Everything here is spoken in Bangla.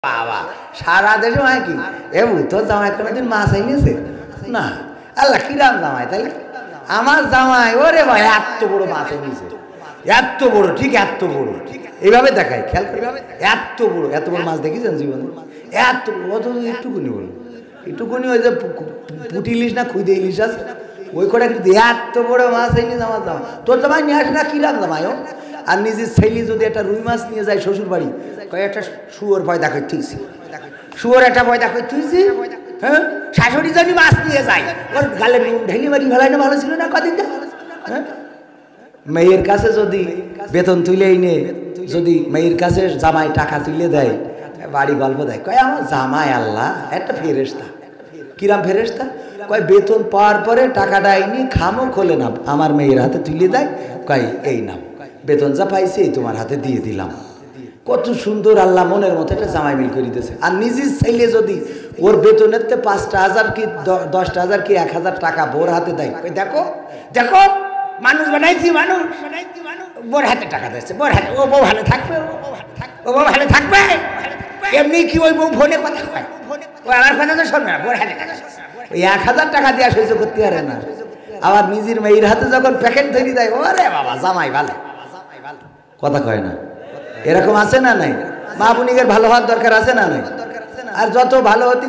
বাবা সারা দেশে হয় কি এবু তোর জামাই কোনোদিন মাছ আইনিয়েছে না আল্লাহ কিরাম জামাই তাহলে আমার জামাই ওরে ভাই এত বড় মাছ এনেছে এত বড় ঠিক এত বড় এইভাবে দেখায় খেয়াল করে এত বড় মাছ দেখেছেন জীবনে এত অত একটুকুনি বলো একটুকুনি ওই যে পুটি ইলিশ না খুঁজে ইলিশ আছে ওই করে এত বড় মাছ এনে আমার জামাই তোর জামাই নিয়ে আসে না কিরাম জামাই ও আর নিজের ছেলে যদি একটা রুই মাছ নিয়ে যায় শ্বশুর বাড়ি একটা শুয়োর পয়দা করে তুইছি শুয়োর একটা পয়দা করে তুইছি হ্যাঁ শাশুড়ি যদি মাছ নিয়ে যায় ওর গালে ঢেলি মারি ফেলাই না ভালো ছিল না কদিন হ্যাঁ মেয়ের কাছে যদি বেতন তুলে এনে যদি মেয়ের কাছে জামাই টাকা তুলে দেয় বাড়ি গল্প দেয় কয় আমার জামাই আল্লাহ একটা ফেরেশতা কিরাম ফেরেশতা কয় বেতন পাওয়ার পরে টাকাটা আইনি খামো খোলে না আমার মেয়ের হাতে তুলে দেয় কয় এই নাম বেতন যা পাইছি এই তোমার হাতে দিয়ে দিলাম কত সুন্দর আল্লাহ মনের মতো একটা জামাই মিল করে দিতেছে আর নিজের ছেলে যদি ওর বেতনের 5,000 কি 10,000 কি 1,000 টাকা বোর হাতে দেয় দেখো দেখো মানুষ বানাইছি মানুষ বোর হাতে টাকা দিচ্ছে বোর হাতে ও বউ ভালো থাকবে ও বউ ভালো থাকবে এমনি কি ওই বউ ফোনে কথা কয় ও আমার কথা তো শোন না বোর হাতে টাকা ওই 1,000 টাকা দেওয়া সহ্য করতে পারে না আবার নিজের মেয়ের হাতে যখন প্যাকেট ধরে দেয় ওরে বাবা জামাই ভালো কথা কয় না এরকম আছে না নাই মা বোনিদের ভালো হওয়ার দরকার আছে না নাই আর যত ভালো হতে